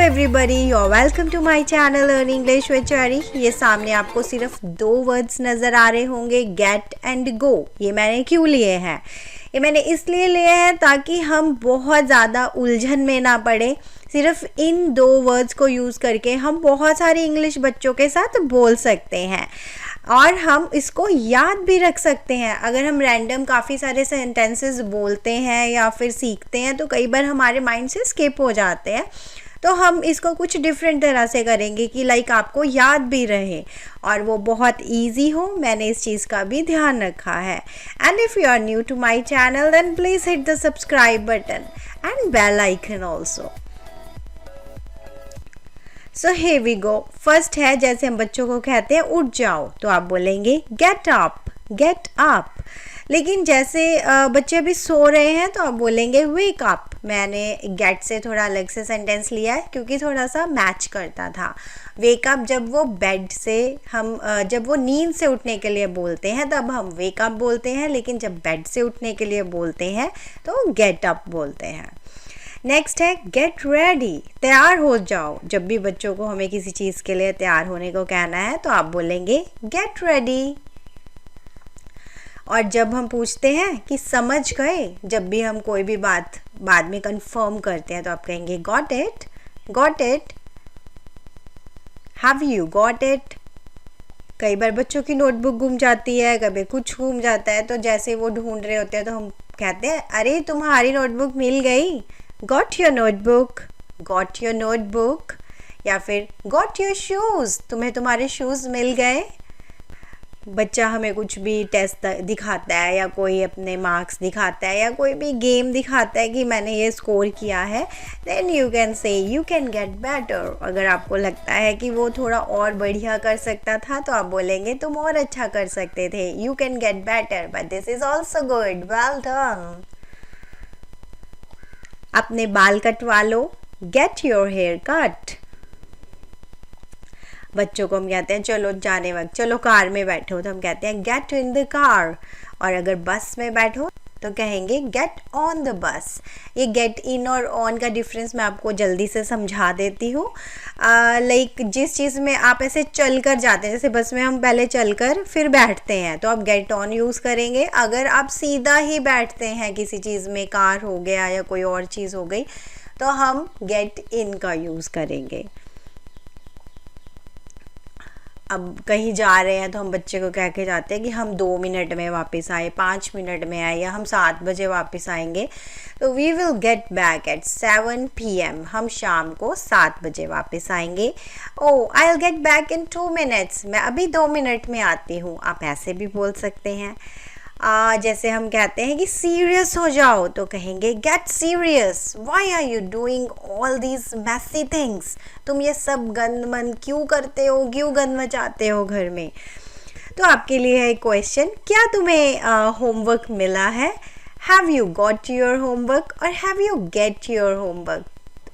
Everybody, you are welcome to my channel learn English with Chari. ये सामने आपको सिर्फ 2 वर्ड्स नज़र आ रहे होंगे, गेट एंड गो। ये मैंने क्यों लिए हैं? ये मैंने इसलिए लिए हैं ताकि हम बहुत ज़्यादा उलझन में ना पड़े। सिर्फ इन 2 वर्ड्स को यूज़ करके हम बहुत सारे इंग्लिश बच्चों के साथ बोल सकते हैं और हम इसको याद भी रख सकते हैं। अगर हम रैंडम काफ़ी सारे सेंटेंसेस बोलते हैं या फिर सीखते हैं तो कई बार हमारे माइंड से स्किप हो जाते हैं। तो हम इसको कुछ डिफरेंट तरह से करेंगे कि लाइक आपको याद भी रहे और वो बहुत इजी हो। मैंने इस चीज़ का भी ध्यान रखा है। And if you are new to my channel then please hit the subscribe button and bell icon also. So here we go। First है, जैसे हम बच्चों को कहते हैं उठ जाओ, तो आप बोलेंगे गेट अप, गेट अप। लेकिन जैसे बच्चे अभी सो रहे हैं तो आप बोलेंगे वेक अप। मैंने गेट से थोड़ा अलग से सेंटेंस लिया है क्योंकि थोड़ा सा मैच करता था। वेक अप जब वो बेड से हम जब वो नींद से उठने के लिए बोलते हैं तब हम वेक अप बोलते हैं, लेकिन जब बेड से उठने के लिए बोलते हैं तो गेट अप बोलते हैं। नेक्स्ट है गेट रेडी, तैयार हो जाओ। जब भी बच्चों को हमें किसी चीज़ के लिए तैयार होने को कहना है तो आप बोलेंगे गेट रेडी। और जब हम पूछते हैं कि समझ गए, जब भी हम कोई भी बात बाद में कंफर्म करते हैं तो आप कहेंगे got it, got it. Have you got it. कई बार बच्चों की नोटबुक गुम जाती है, कभी कुछ गुम जाता है, तो जैसे वो ढूंढ रहे होते हैं तो हम कहते हैं अरे तुम्हारी नोटबुक मिल गई, got your notebook, got your notebook. या फिर गॉट योर शूज़, तुम्हें तुम्हारे शूज़ मिल गए। बच्चा हमें कुछ भी टेस्ट दिखाता है या कोई अपने मार्क्स दिखाता है या कोई भी गेम दिखाता है कि मैंने ये स्कोर किया है, then you can say you can get better. अगर आपको लगता है कि वो थोड़ा और बढ़िया कर सकता था तो आप बोलेंगे तुम और अच्छा कर सकते थे, you can get better but this is also good, well done. अपने बाल कटवा लो, गेट योर हेयर कट। बच्चों को हम कहते हैं चलो जाने वक्त, चलो कार में बैठो, तो हम कहते हैं गेट इन द कार। और अगर बस में बैठो तो कहेंगे गेट ऑन द बस। ये गेट इन और ऑन का डिफरेंस मैं आपको जल्दी से समझा देती हूँ। लाइक जिस चीज़ में आप ऐसे चल कर जाते हैं, जैसे बस में हम पहले चल कर फिर बैठते हैं तो आप गेट ऑन यूज़ करेंगे। अगर आप सीधा ही बैठते हैं किसी चीज़ में, कार हो गया या कोई और चीज़ हो गई, तो हम गेट इन का यूज़ करेंगे। अब कहीं जा रहे हैं तो हम बच्चे को कह के जाते हैं कि हम 2 मिनट में वापस आए, 5 मिनट में आए, या हम 7 बजे वापस आएंगे, तो we will get back at 7 PM। हम शाम को 7 बजे वापस आएंगे। Oh I will get back in 2 minutes, मैं अभी 2 मिनट में आती हूँ। आप ऐसे भी बोल सकते हैं। जैसे हम कहते हैं कि सीरियस हो जाओ तो कहेंगे get serious. Why are you doing all these messy things, तुम ये सब गंद मन क्यों करते हो, क्यों गंद मचाते हो घर में। तो आपके लिए है एक क्वेश्चन, क्या तुम्हें होमवर्क मिला है? Have you got your homework और have you get your homework?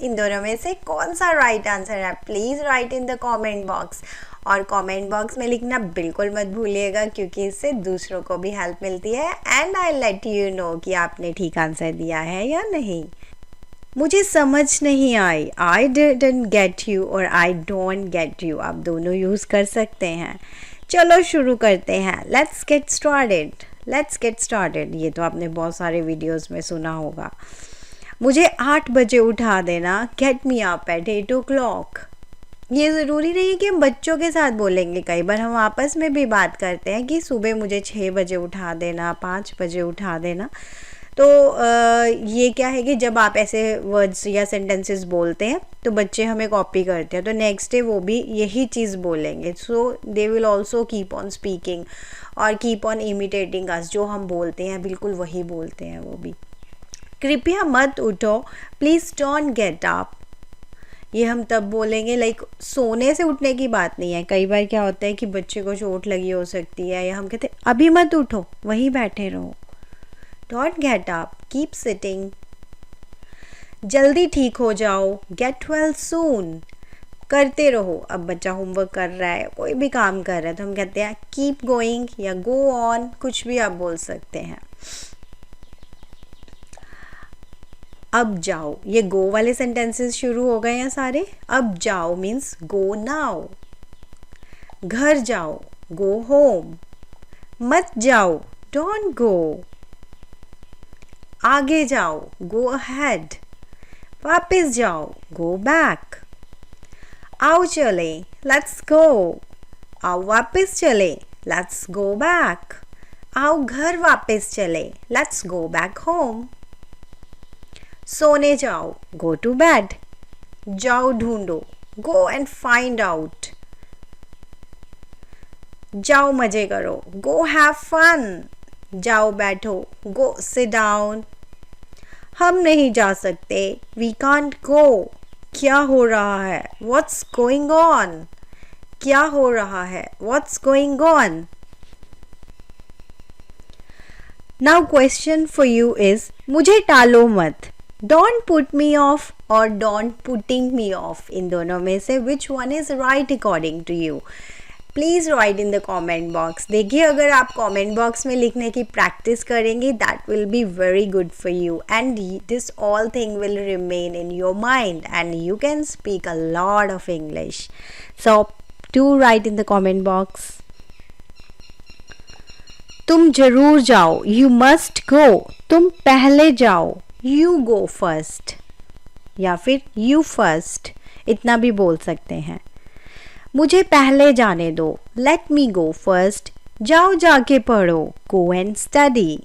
इन दोनों में से कौन सा राइट आंसर है? Please write in the comment box. और कमेंट बॉक्स में लिखना बिल्कुल मत भूलिएगा क्योंकि इससे दूसरों को भी हेल्प मिलती है। And I let you know कि आपने ठीक आंसर दिया है या नहीं। मुझे समझ नहीं आई, आई डिडंट गेट यू और आई डोंट गेट यू, आप दोनों यूज़ कर सकते हैं। चलो शुरू करते हैं। Let's get started, let's get started. ये तो आपने बहुत सारे वीडियोज़ में सुना होगा। मुझे 8 बजे उठा देना, get me up at 8 o'clock। ये ज़रूरी नहीं है कि हम बच्चों के साथ बोलेंगे, कई बार हम आपस में भी बात करते हैं कि सुबह मुझे 6 बजे उठा देना, 5 बजे उठा देना। तो ये क्या है कि जब आप ऐसे वर्ड्स या सेंटेंसेस बोलते हैं तो बच्चे हमें कॉपी करते हैं, तो नेक्स्ट डे वो भी यही चीज़ बोलेंगे। So they will also keep on speaking और कीप ऑन इमिटेटिंग अस। जो हम बोलते हैं बिल्कुल वही बोलते हैं वो भी। कृपया मत उठो, प्लीज़ डोंट गेट अप। ये हम तब बोलेंगे, लाइक सोने से उठने की बात नहीं है। कई बार क्या होता है कि बच्चे को चोट लगी हो सकती है या हम कहते हैं अभी मत उठो, वहीं बैठे रहो। Don't get up, keep sitting. जल्दी ठीक हो जाओ, गेट वेल सून। करते रहो। अब बच्चा होमवर्क कर रहा है, कोई भी काम कर रहा है, तो हम कहते हैं कीप गोइंग या गो ऑन, कुछ भी आप बोल सकते हैं। अब जाओ, ये गो वाले सेंटेंसेस शुरू हो गए हैं सारे. अब जाओ मीन्स गो नाउ. घर जाओ, गो होम. मत जाओ, डोंट गो. आगे जाओ, गो अहेड. वापस जाओ, गो बैक. आओ चले, लेट्स गो. आओ वापस चले, लेट्स गो बैक. आओ घर वापस चले, लेट्स गो बैक होम. सोने जाओ, गो टू बेड. जाओ ढूंढो, गो एंड फाइंड आउट. जाओ मजे करो, गो हैव फन. जाओ बैठो, गो सिट डाउन. हम नहीं जा सकते, वी कांट गो. क्या हो रहा है, व्हाट्स गोइंग ऑन. क्या हो रहा है, what's going on. Now question for you is, मुझे टालो मत. डोंट पुट मी ऑफ और डोंट पुटिंग मी ऑफ, इन दोनों में से which one is right according to you. Please write in the comment box. देखिए, अगर आप कमेंट बॉक्स में लिखने की प्रैक्टिस करेंगे, that will be very good for you and this all thing will remain in your mind and you can speak a lot of English. So do right in the comment box. तुम जरूर जाओ, you must go. तुम पहले जाओ, you go first. या फिर you first, इतना भी बोल सकते हैं. मुझे पहले जाने दो, लेट मी गो फर्स्ट. जाओ जाके पढ़ो, गो एंड स्टडी.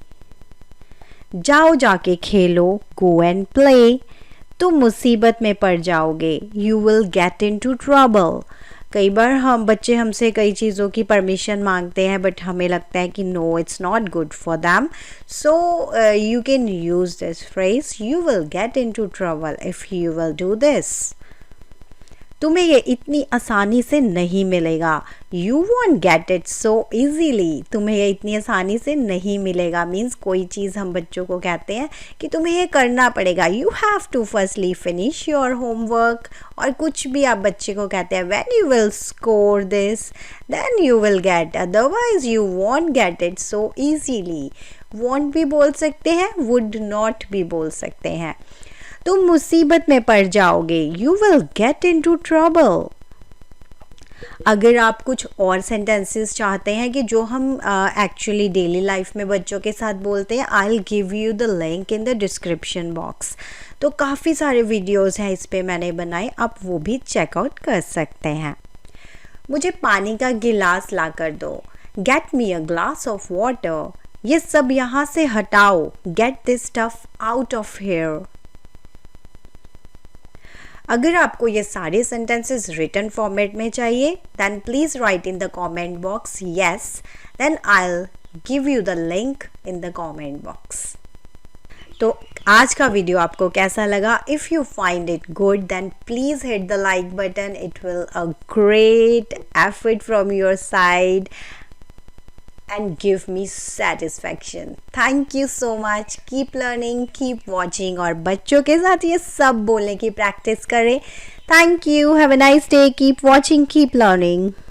जाओ जाके खेलो, गो एंड प्ले. तुम मुसीबत में पड़ जाओगे, you will get into trouble. कई बार हम बच्चे हमसे कई चीज़ों की परमिशन मांगते हैं, बट हमें लगता है कि no, it's not good for them. So you can use this phrase, you will get into trouble if you will do this. तुम्हें ये इतनी आसानी से नहीं मिलेगा, you won't get it so easily. तुम्हें ये इतनी आसानी से नहीं मिलेगा मीन्स कोई चीज़ हम बच्चों को कहते हैं कि तुम्हें ये करना पड़ेगा, you have to firstly finish your homework. और कुछ भी आप बच्चे को कहते हैं, when you will score this then you will get, otherwise you won't get it so easily. Won't भी बोल सकते हैं, वुड नॉट भी बोल सकते हैं. तुम मुसीबत में पड़ जाओगे, you will get into trouble. अगर आप कुछ और सेंटेंसेस चाहते हैं कि जो हम एक्चुअली डेली लाइफ में बच्चों के साथ बोलते हैं, आई will give you the link in the description box. तो काफ़ी सारे वीडियोस हैं इस पे मैंने बनाए, आप वो भी चेकआउट कर सकते हैं. मुझे पानी का गिलास ला कर दो, get me a glass of water. ये सब यहाँ से हटाओ, get this stuff out of here. अगर आपको ये सारे सेंटेंसेस रिटन फॉर्मेट में चाहिए, then please write in the comment box yes, then I will give you the link in the comment box. तो आज का वीडियो आपको कैसा लगा? If you find it good then please hit the like button. It will a great effort from your side and give me satisfaction. Thank you so much. Keep learning, keep watching और बच्चों के साथ ये सब बोलने की practice करें. Thank you. Have a nice day. Keep watching, keep learning.